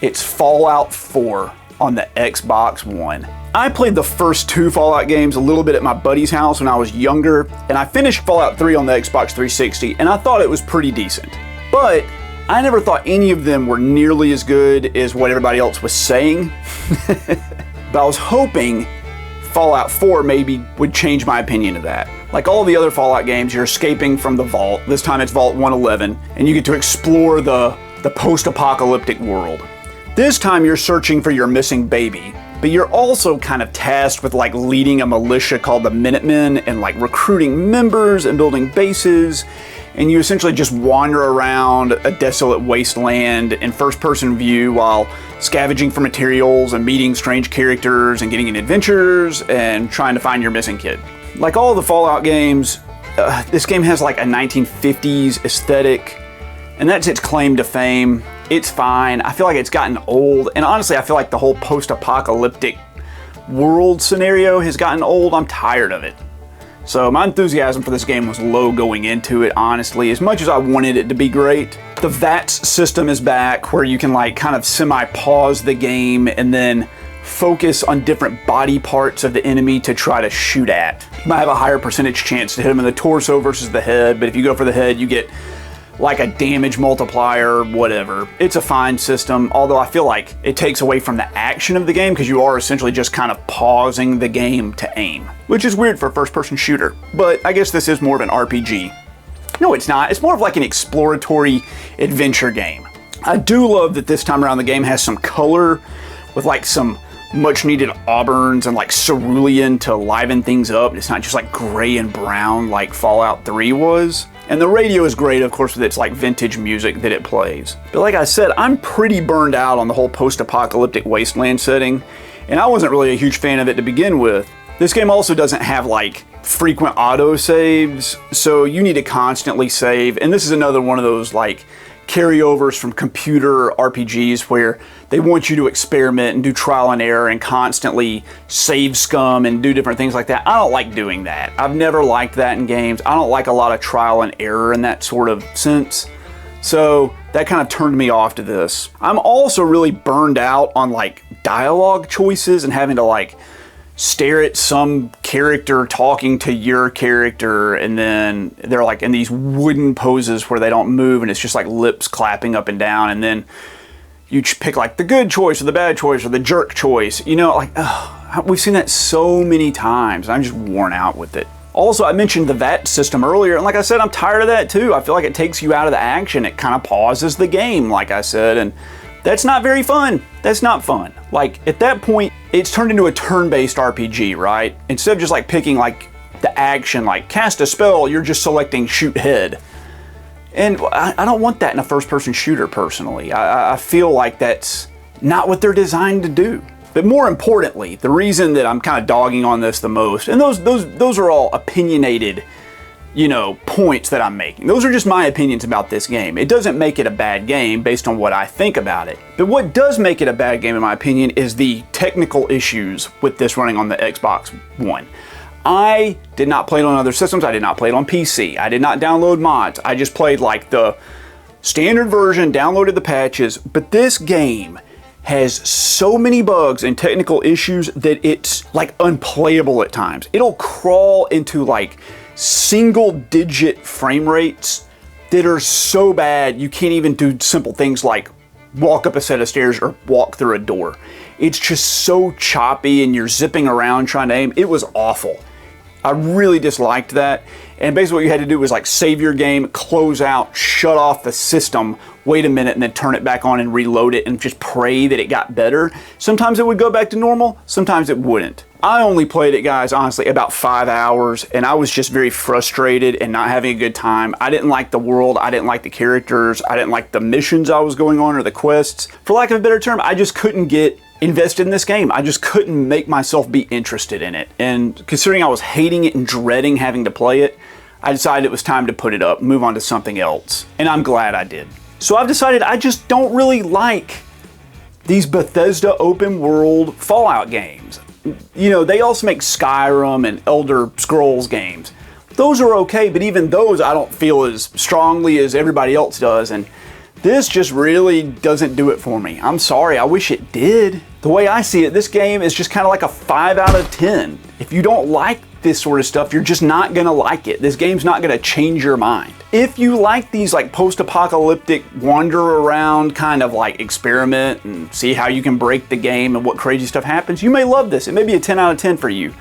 It's Fallout 4 on the Xbox One. I played the first two Fallout games a little bit at my buddy's house when I was younger, and I finished Fallout 3 on the Xbox 360, and I thought it was pretty decent. But I never thought any of them were nearly as good as what everybody else was saying. But I was hoping Fallout 4 maybe would change my opinion of that. Like all the other Fallout games, you're escaping from the vault. This time it's Vault 111, and you get to explore the post-apocalyptic world. This time you're searching for your missing baby, but you're also kind of tasked with like leading a militia called the Minutemen and like recruiting members and building bases, and you essentially just wander around a desolate wasteland in first-person view while scavenging for materials and meeting strange characters and getting in adventures and trying to find your missing kid. Like all the Fallout games, this game has like a 1950s aesthetic, and that's its claim to fame. It's fine. I feel like it's gotten old, and honestly I feel like the whole post-apocalyptic world scenario has gotten old. I'm tired of it. So my enthusiasm for this game was low going into it, honestly, as much as I wanted it to be great. The VATS system is back, where you can like kind of semi-pause the game and then focus on different body parts of the enemy to try to shoot at. You might have a higher percentage chance to hit them in the torso versus the head, but if you go for the head, you get like a damage multiplier, whatever. It's a fine system, although I feel like it takes away from the action of the game because you are essentially just kind of pausing the game to aim, which is weird for a first-person shooter. But I guess this is more of an RPG. No, it's not. It's more of like an exploratory adventure game. I do love that this time around the game has some color with like some much-needed auburns and like cerulean to liven things up. It's not just like gray and brown like Fallout 3 was. And the radio is great, of course, with its like vintage music that it plays. But like I said, I'm pretty burned out on the whole post-apocalyptic wasteland setting, and I wasn't really a huge fan of it to begin with. This game also doesn't have like frequent autosaves, so you need to constantly save, and this is another one of those like carryovers from computer RPGs where they want you to experiment and do trial and error and constantly save scum and do different things like that. I don't like doing that. I've never liked that in games. I don't like a lot of trial and error in that sort of sense. So that kind of turned me off to this. I'm also really burned out on like dialogue choices and having to like stare at some character talking to your character, and then they're like in these wooden poses where they don't move and it's just like lips clapping up and down, and then you pick like the good choice or the bad choice or the jerk choice. You know, like, we've seen that so many times. I'm just worn out with it. Also, I mentioned the VAT system earlier, and like I said, I'm tired of that too. I feel like it takes you out of the action. It kind of pauses the game, like I said, and that's not very fun. That's not fun. Like, at that point, it's turned into a turn-based RPG, right? Instead of just like picking like the action, like cast a spell, you're just selecting shoot head. And I don't want that in a first-person shooter, personally. I feel like that's not what they're designed to do. But more importantly, the reason that I'm kind of dogging on this the most, and those are all opinionated, you know, points that I'm making. Those are just my opinions about this game. It doesn't make it a bad game based on what I think about it. But what does make it a bad game, in my opinion, is the technical issues with this running on the Xbox One. I did not play it on other systems. I did not play it on PC. I did not download mods. I just played like the standard version, downloaded the patches, but this game has so many bugs and technical issues that it's like unplayable at times. It'll crawl into like single-digit frame rates that are so bad you can't even do simple things like walk up a set of stairs or walk through a door. It's just so choppy and you're zipping around trying to aim. It was awful. I really disliked that. And basically what you had to do was like save your game, close out, shut off the system, wait a minute, and then turn it back on and reload it and just pray that it got better. Sometimes it would go back to normal, sometimes it wouldn't. I only played it, guys, honestly, about 5 hours, and I was just very frustrated and not having a good time. I didn't like the world, I didn't like the characters, I didn't like the missions I was going on or the quests. For lack of a better term, I just couldn't get invested in this game. I just couldn't make myself be interested in it. And considering I was hating it and dreading having to play it, I decided it was time to put it up, move on to something else. And I'm glad I did. So I've decided I just don't really like these Bethesda open world Fallout games. You know, they also make Skyrim and Elder Scrolls games. Those are okay, but even those I don't feel as strongly as everybody else does. And This just really doesn't do it for me. I'm sorry, I wish it did. The way I see it, this game is just kind of like a 5 out of 10. If you don't like this sort of stuff, you're just not gonna like it. This game's not gonna change your mind. If you like these like post-apocalyptic wander around kind of like experiment and see how you can break the game and what crazy stuff happens, you may love this. It may be a 10 out of 10 for you,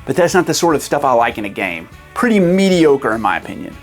but that's not the sort of stuff I like in a game. Pretty mediocre in my opinion.